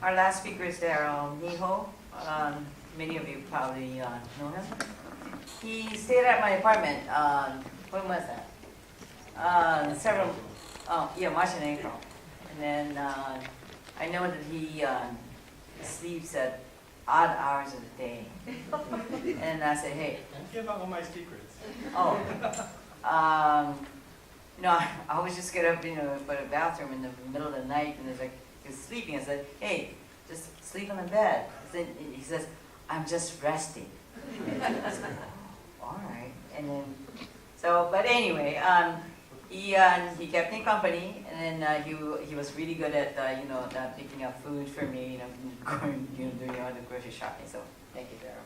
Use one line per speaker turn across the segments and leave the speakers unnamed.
Our last speaker is there, Miho. Many of you probably know him. He stayed at my apartment. When was that? March and April. And then I know that he sleeps at odd hours of the day. And I said, hey.
Don't give out all my secrets.
Oh. I always just get up, for the bathroom in the middle of the night, and there's like, he's sleeping. I said, hey, just sleep on the bed. Then he says, I'm just resting. I said, all right. And then, but anyway, he kept me company, and then he was really good at picking up food for me, going doing all the grocery shopping. So thank you, Daryl.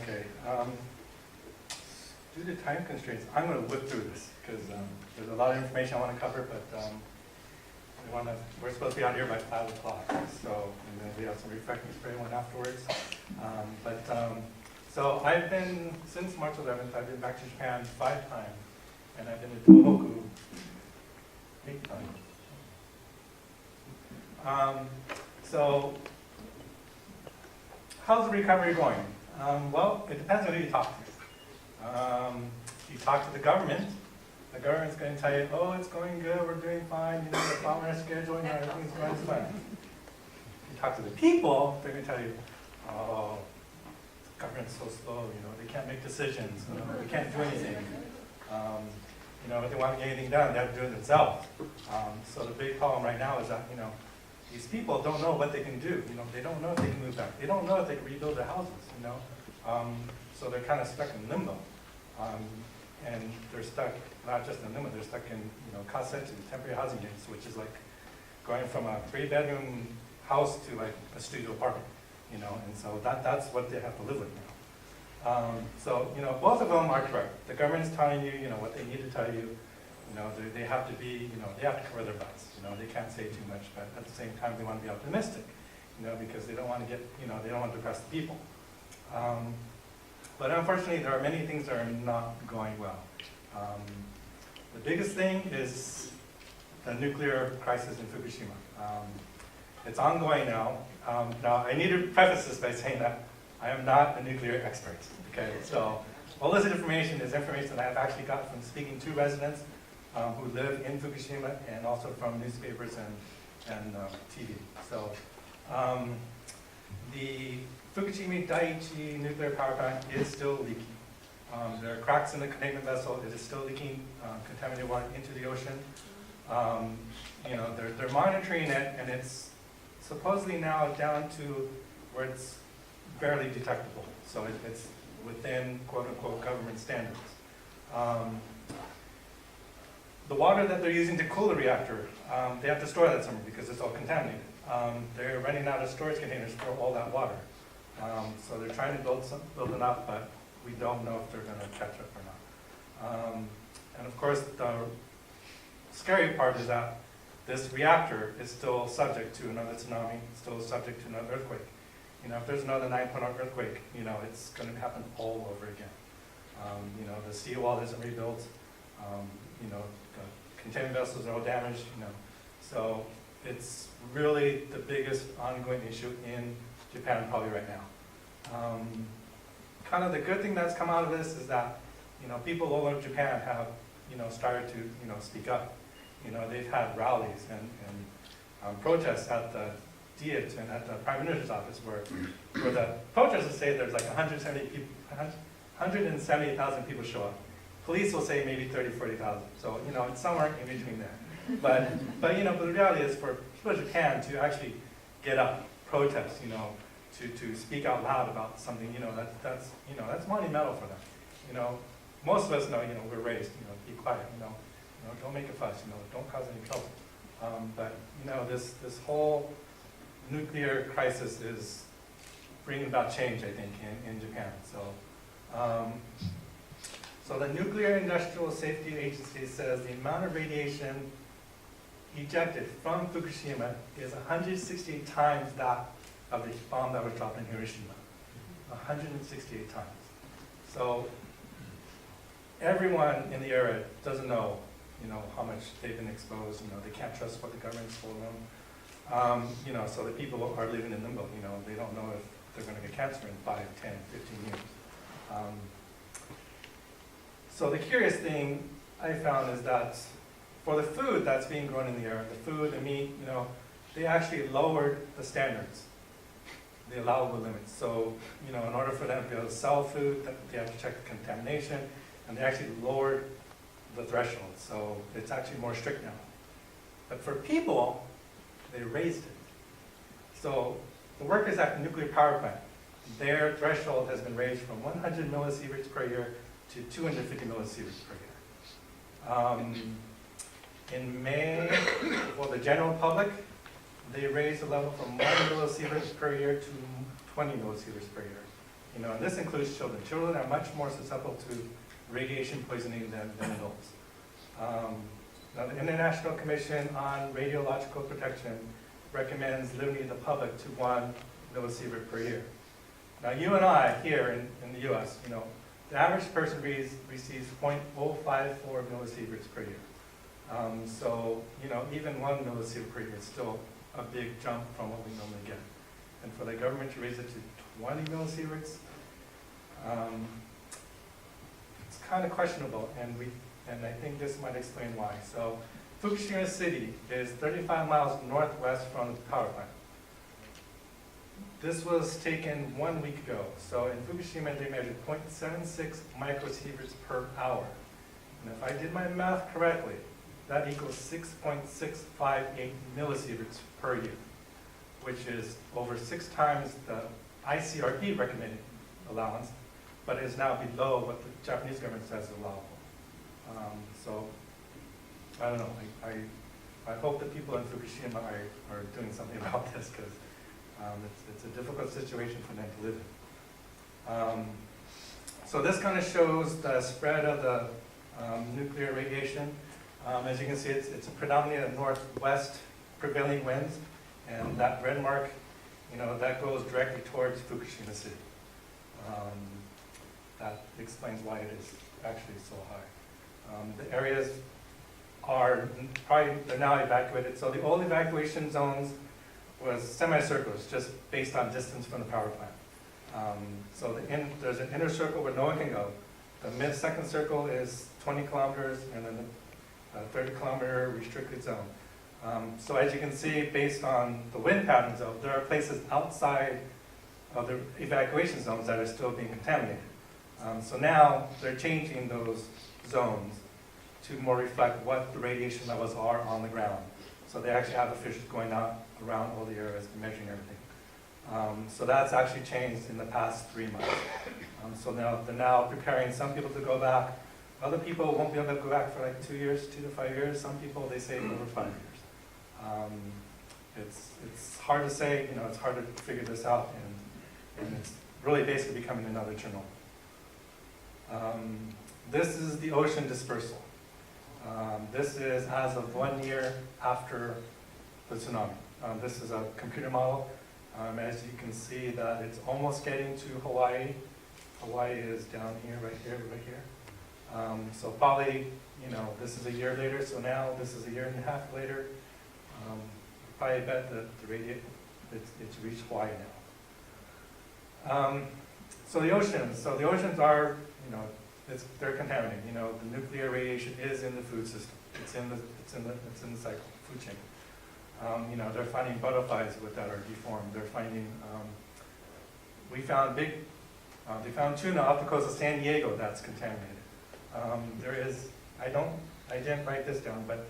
Okay. Due to time constraints, I'm going to whip through this because there's a lot of information I want to cover, but we're supposed to be out here by 5 o'clock. So, and then we have some refreshments for everyone afterwards. So I've been, since March 11th, I've been back to Japan 5 times, and I've been to Tohoku 8 times. So, how's the recovery going? Well, it depends on who you talk to. You talk to the government's going to tell you, oh, it's going good, we're doing fine, we're following our schedule, everything's going fine. You talk to the people, they're going to tell you, oh, the government's so slow, they can't make decisions, they can't do anything. If they want to get anything done, they have to do it themselves. So the big problem right now is that, these people don't know what they can do. They don't know if they can move back. They don't know if they can rebuild their houses, so they're kind of stuck in limbo. And they're stuck, not just in limbo, they're stuck in, kasetsu, temporary housing units, which is like going from a 3-bedroom house to like a studio apartment, and so that's what they have to live with now. Both of them are correct. The government's telling you, what they need to tell you. They have to be, they have to cover their butts. They can't say too much, but at the same time, they want to be optimistic, because they don't want to get, they don't want to depress the people. But unfortunately, there are many things that are not going well. The biggest thing is the nuclear crisis in Fukushima. It's ongoing now. Now, I need to preface this by saying that I am not a nuclear expert. Okay, so all this information is information that I've actually got from speaking to residents who live in Fukushima, and also from newspapers and TV. So the Fukushima Daiichi nuclear power plant is still leaking. There are cracks in the containment vessel. It is still leaking contaminated water into the ocean. They're monitoring it, and it's supposedly now down to where it's barely detectable. So it's within quote-unquote government standards. The water that they're using to cool the reactor, they have to store that somewhere because it's all contaminated. They're running out of storage containers for all that water. So they're trying to build it up, but we don't know if they're going to catch up or not. And of course, the scary part is that this reactor is still subject to another tsunami, still subject to another earthquake. If there's another 9.0 earthquake, it's going to happen all over again. The seawall isn't rebuilt. The containment vessels are all damaged. So it's really the biggest ongoing issue in Japan probably right now. Kind of the good thing that's come out of this is that people all over Japan have started to speak up. They've had rallies and protests at the Diet and at the Prime Minister's office where the protesters say there's like 170,000 people show up. Police will say maybe 30, 40,000. So it's somewhere in between there. But the reality is for people in Japan to actually get up, protest, to speak out loud about something, that's monumental for them. Most of us know, we're raised, be quiet, don't make a fuss, don't cause any trouble. But this whole nuclear crisis is bringing about change, I think, in Japan. So the Nuclear Industrial Safety Agency says the amount of radiation ejected from Fukushima is 168 times that of the bomb that was dropped in Hiroshima. 168 times. So everyone in the area doesn't know, how much they've been exposed. They can't trust what the government's told them. So the people are living in limbo. They don't know if they're going to get cancer in 5, 10, 15 years. So the curious thing I found is that for the food that's being grown in the area, the food, the meat, they actually lowered the standards, the allowable limits. So, in order for them to be able to sell food, they have to check the contamination, and they actually lowered the threshold. So it's actually more strict now. But for people, they raised it. So the workers at the nuclear power plant, their threshold has been raised from 100 millisieverts per year to 250 millisieverts per year. In May, for the general public, they raised the level from 1 millisieverts per year to 20 millisieverts per year. And this includes children. Children are much more susceptible to radiation poisoning than adults. Now, the International Commission on Radiological Protection recommends limiting the public to 1 millisievert per year. Now, you and I here in the U.S., the average person receives 0.054 millisieverts per year. So, even 1 millisievert per year is still a big jump from what we normally get. And for the government to raise it to 20 millisieverts, it's kind of questionable, and I think this might explain why. So, Fukushima City is 35 miles northwest from the power plant. This was taken 1 week ago. So in Fukushima, they measured 0.76 microsieverts per hour. And if I did my math correctly, that equals 6.658 millisieverts per year, which is over 6 times the ICRP recommended allowance, but is now below what the Japanese government says is allowable. So I don't know. I hope the people in Fukushima are doing something about this, because it's a difficult situation for them to live in. So this kind of shows the spread of the nuclear radiation. As you can see, it's predominantly a northwest prevailing winds, and that red mark, that goes directly towards Fukushima City. That explains why it is actually so high. The areas they're now evacuated. So the old evacuation zones was semicircles, just based on distance from the power plant. So there's an inner circle where no one can go. The second circle is 20 kilometers, and then the 30-kilometer restricted zone. So as you can see, based on the wind patterns, though, there are places outside of the evacuation zones that are still being contaminated. So now they're changing those zones to more reflect what the radiation levels are on the ground. So they actually have officials going out around all the areas and measuring everything. So that's actually changed in the past 3 months. So now they're now preparing some people to go back. Other people won't be able to go back for like 2 years, 2 to 5 years. Some people, they say over 5 years. It's hard to say, it's hard to figure this out, and it's really basically becoming another Chernobyl. This is the ocean dispersal. This is as of 1 year after the tsunami. This is a computer model. As you can see, that it's almost getting to Hawaii. Hawaii is down here, right here. So probably, this is a year later. So now this is a year and a half later. Probably bet that it's reached Hawaii now. So the oceans. So the oceans are, they're contaminated. The nuclear radiation is in the food system. It's in the cycle, food chain. They're finding butterflies that are deformed. They're finding, they found tuna off the coast of San Diego that's contaminated. I didn't write this down, but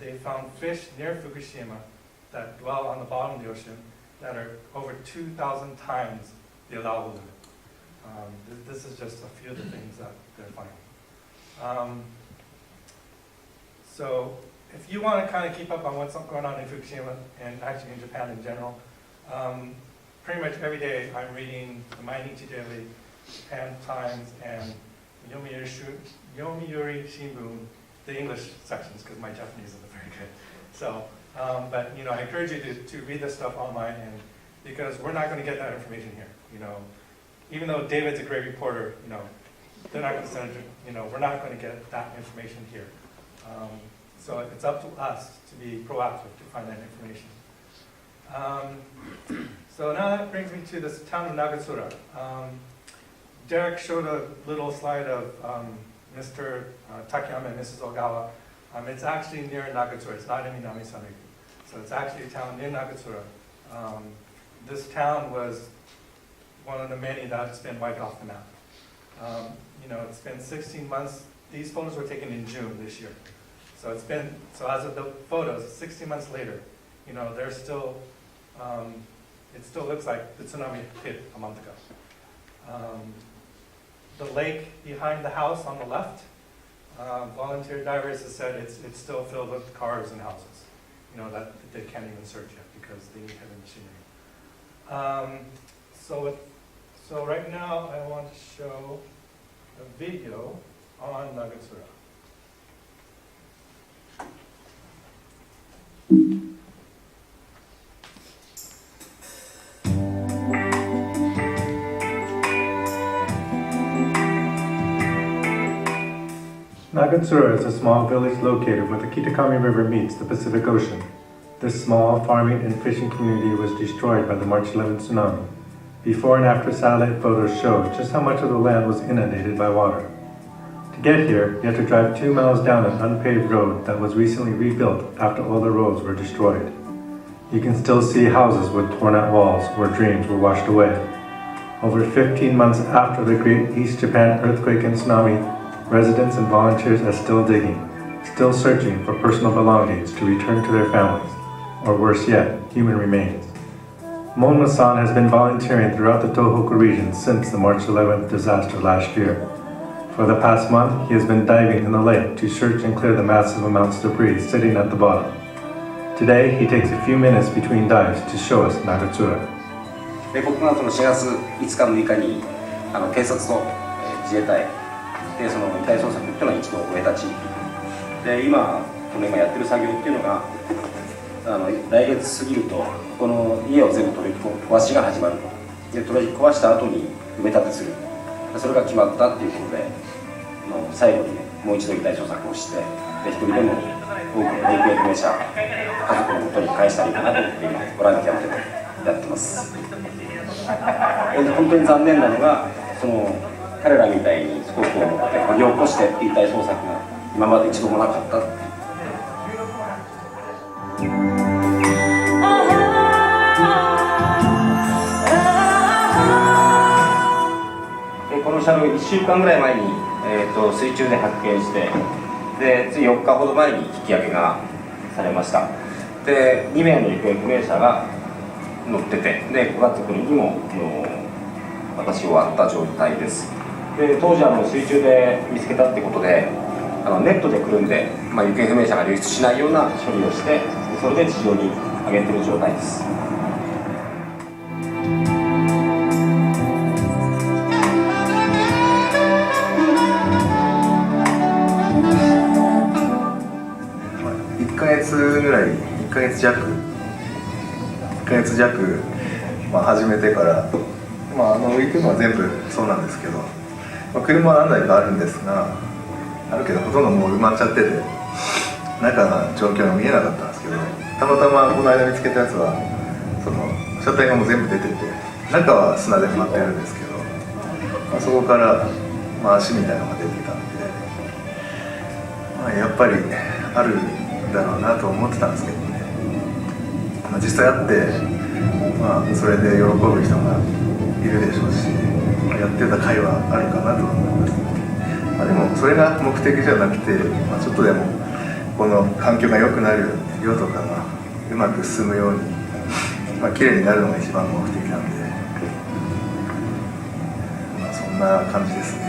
they found fish near Fukushima that dwell on the bottom of the ocean that are over 2,000 times the allowable limit. This is just a few of the things that they're finding. So if you want to kind of keep up on what's going on in Fukushima, and actually in Japan in general, pretty much every day I'm reading the Mainichi Daily, Japan Times, and Yomiuri Shimbun, the English sections, because my Japanese isn't very good. So, but I encourage you to read this stuff online, and because we're not going to get that information here. Even though David's a great reporter, they're not going to send it, we're not going to get that information here. So it's up to us to be proactive to find that information. So now that brings me to this town of Nagatsura. Derek showed a little slide of Mr. Takayama and Mrs. Ogawa. It's actually near Nagatsura. It's not in Minami-Sanriku. So it's actually a town near Nagatsura. This town was one of the many that's been wiped off the map. It's been 16 months. These photos were taken in June this year. So as of the photos, 16 months later, they're still, it still looks like the tsunami hit a month ago. The lake behind the house on the left, volunteer divers have said it's still filled with cars and houses. That they can't even search yet because they need heavy machinery. So right now I want to show a video on Nagatsura. Nagatsura is a small village located where the Kitakami River meets the Pacific Ocean. This small farming and fishing community was destroyed by the March 11 tsunami. Before and after satellite photos show just how much of the land was inundated by water. To get here, you have to drive 2 miles down an unpaved road that was recently rebuilt after all the roads were destroyed. You can still see houses with torn out walls where dreams were washed away. Over 15 months after the Great East Japan earthquake and tsunami, residents and volunteers are still digging, still searching for personal belongings to return to their families, or worse yet, human remains. Monma-san has been volunteering throughout the Tohoku region since the March 11th disaster last year. For the past month, he has been diving in the lake to search and clear the massive amounts of debris sitting at the bottom. Today, he takes a few minutes between dives to show us Nagatsura.
で僕がその4月5日6日に警察と自衛隊でその遺体捜索っていうのは一度終えた地域で今やってる作業っていうのが来月過ぎるとこの家を全部取り壊しが始まるで取り壊した後に埋め立てするそれが決まったっていうことで最後にもう一度遺体捜索をしてで一人でも多くの行方不明者家族の元に返したらいいかなと思って今ボランティアでやってます本当に残念なのがその彼らみたいにスコープを持って掘り起こして遺体捜索が今まで一度もなかったこの車両1週間ぐらい前に、水中で発見してでつい4日ほど前に引き上げがされましたで2名の行方不明者が乗っててで5月9日にも私を割った状態ですで当時水中で見つけたってことでネットでくるんで、行方不明者が流出しないような処理をしてそれで地上に上げてる状態です
1ヶ月ぐらい1ヶ月弱始めてから、行くのは全部そうなんですけど、車は何台かあるんですが、あるけどほとんどもう埋まっちゃってて、中の状況が見えなかったんですけど、たまたまこの間見つけたやつは、その車体がもう全部出てて、中は砂で埋まってるんですけど、そこから、足みたいなのが出てたんで、やっぱりあるんだろうなと思ってたんですけどね。実際会って、それで喜ぶ人がいるでしょうし、やってた甲斐はあるかなと思います。でもそれが目的じゃなくて、ちょっとでもこの環境が良くなるように、漁とかがうまく進むように、綺麗になるのが一番目的なんで、そんな感じですね。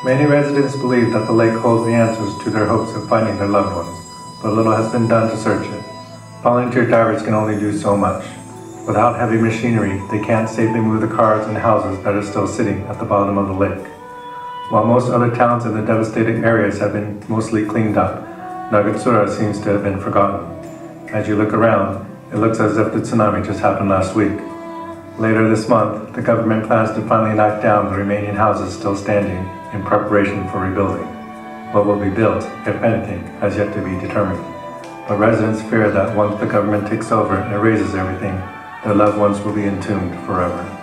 Many residents believe that the lake holds the answers to their hopes of finding their loved ones, but little has been done to search it. Volunteer divers can only do so much. Without heavy machinery, they can't safely move the cars and houses that are still sitting at the bottom of the lake. While most other towns in the devastated areas have been mostly cleaned up, Nagatsura seems to have been forgotten. As you look around, it looks as if the tsunami just happened last week. Later this month, the government plans to finally knock down the remaining houses still standing in preparation for rebuilding. What will be built, if anything, has yet to be determined. But residents fear that once the government takes over and erases everything, their loved ones will be entombed forever.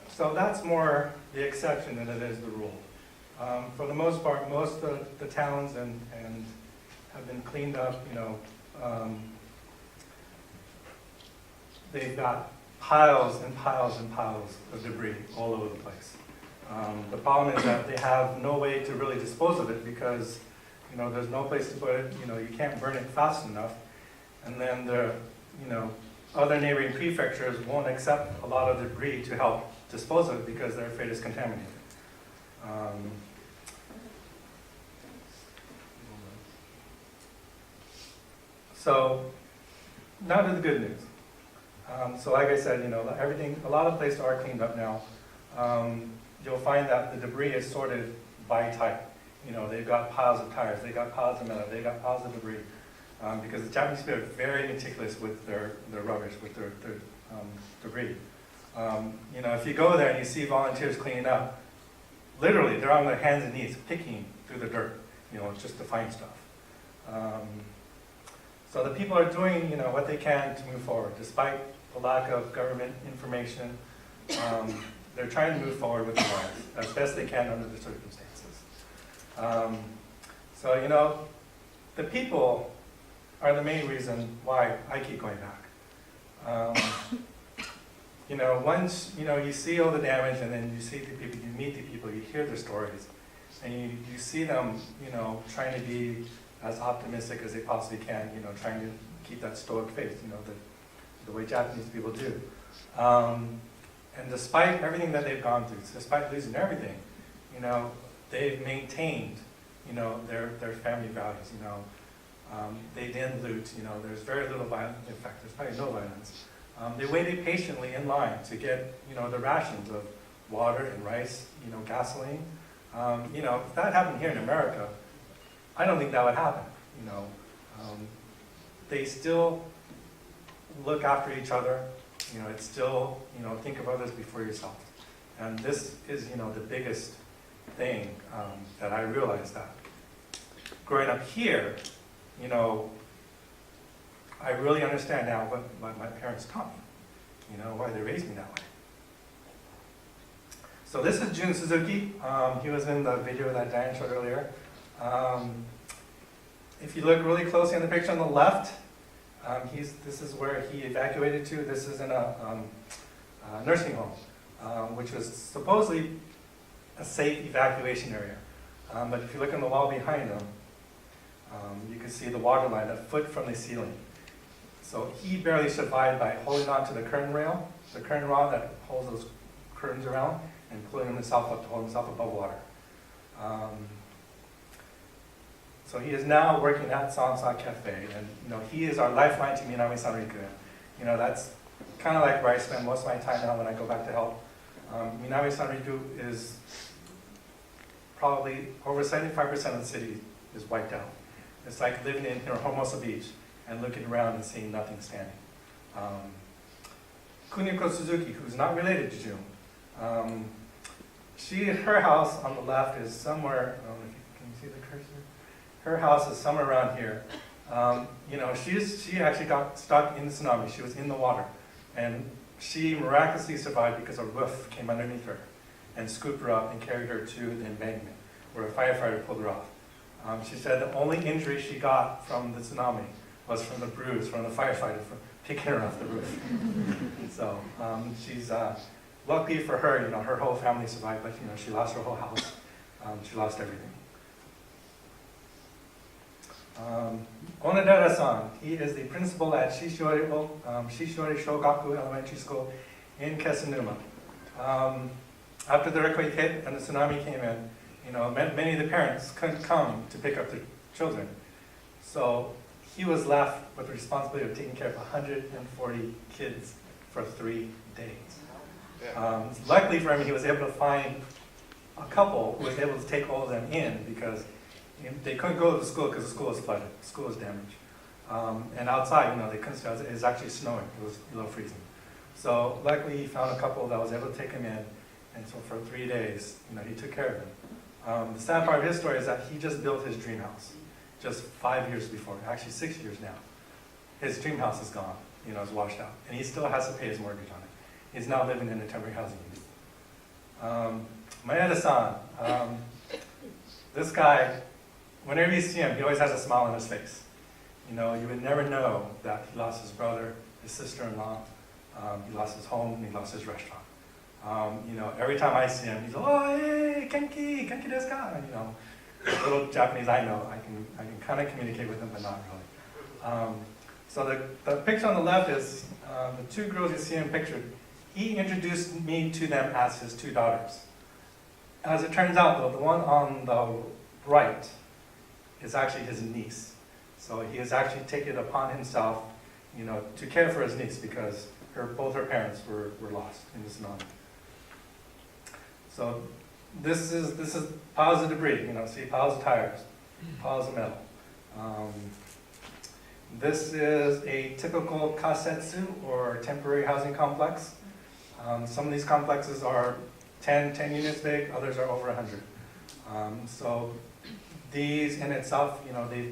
So that's more the exception than it is the rule. For the most part, most of the towns and have been cleaned up. They've got piles and piles and piles of debris all over the place. The problem is that they have no way to really dispose of it because there's no place to put it. You can't burn it fast enough, and then the other neighboring prefectures won't accept a lot of debris to help dispose of it because they're afraid it's contaminated. So now to the good news. So like I said, a lot of places are cleaned up now. You'll find that the debris is sorted by type. They've got piles of tires, they've got piles of metal, they've got piles of debris. Because the Japanese people are very meticulous with their rubbish, with their debris. If you go there and you see volunteers cleaning up, literally they're on their hands and knees picking through the dirt, just to find stuff. So the people are doing, what they can to move forward, despite the lack of government information. They're trying to move forward with their lives as best they can under the circumstances. The people are the main reason why I keep going back. Once you see all the damage, and then you see the people, you meet the people, you hear their stories, and you see them, trying to be as optimistic as they possibly can, trying to keep that stoic faith, the way Japanese people do. And despite everything that they've gone through, despite losing everything, they've maintained, their family values. They didn't loot. There's very little violence. In fact, there's probably no violence. They waited patiently in line to get, the rations of water and rice, gasoline. If that happened here in America, I don't think that would happen. They still look after each other. It's still, think of others before yourself. And this is, the biggest thing that I realized that. Growing up here, I really understand now what my parents taught me, why they raised me that way. So this is Jun Suzuki. He was in the video that Diane showed earlier. If you look really closely on the picture on the left, this is where he evacuated to. This is in a nursing home, which was supposedly a safe evacuation area. But if you look on the wall behind him, you can see the water line a foot from the ceiling. So he barely survived by holding on to the curtain rail, the curtain rod that holds those curtains around, and pulling himself up to hold himself above water. So he is now working at Sansa Cafe, and he is our lifeline to Minami Sanriku. That's kind of like where I spend most of my time now when I go back to help. Minami Sanriku is probably over 75% of the city is wiped out. It's like living in Hermosa Beach and looking around and seeing nothing standing. Kuniko Suzuki, who's not related to June, her house on the left is somewhere, I don't know if can you see the cursor? Her house is somewhere around here. She actually got stuck in the tsunami. She was in the water. And she miraculously survived because a roof came underneath her and scooped her up and carried her to the embankment where a firefighter pulled her off. She said the only injury she got from the tsunami was from the bruise from the firefighter for picking her off the roof. So she's, luckily for her, her whole family survived, but she lost her whole house. She lost everything. Onodera-san, he is the principal at Shishori Shogaku Elementary School in Kesanuma. After the earthquake hit and the tsunami came in, many of the parents couldn't come to pick up their children. So he was left with the responsibility of taking care of 140 kids for 3 days. Luckily for him, he was able to find a couple who was able to take all of them in because they couldn't go to the school because the school was flooded, the school was damaged. And outside, they couldn't stay. It was actually snowing, it was below freezing. So luckily he found a couple that was able to take him in, and so for 3 days, he took care of them. The sad part of his story is that he just built his dream house just 5 years before, actually 6 years now. His dream house is gone, it's washed out, and he still has to pay his mortgage on it. He's now living in a temporary housing unit. Maeda-san, this guy, whenever you see him, he always has a smile on his face. You would never know that he lost his brother, his sister-in-law, he lost his home, he lost his restaurant. Every time I see him, he's like, oh, hey, Kenki desu ka? Little Japanese I know, I can kind of communicate with him, but not really. So the picture on the left is the two girls you see him pictured. He introduced me to them as his two daughters. As it turns out, though, the one on the right is actually his niece. So he has actually taken it upon himself, to care for his niece because both her parents were lost in the tsunami. So this is piles of debris. See piles of tires, piles of metal. This is a typical kasetsu or temporary housing complex. Some of these complexes are 10 units big, others are over 100. So these in itself, they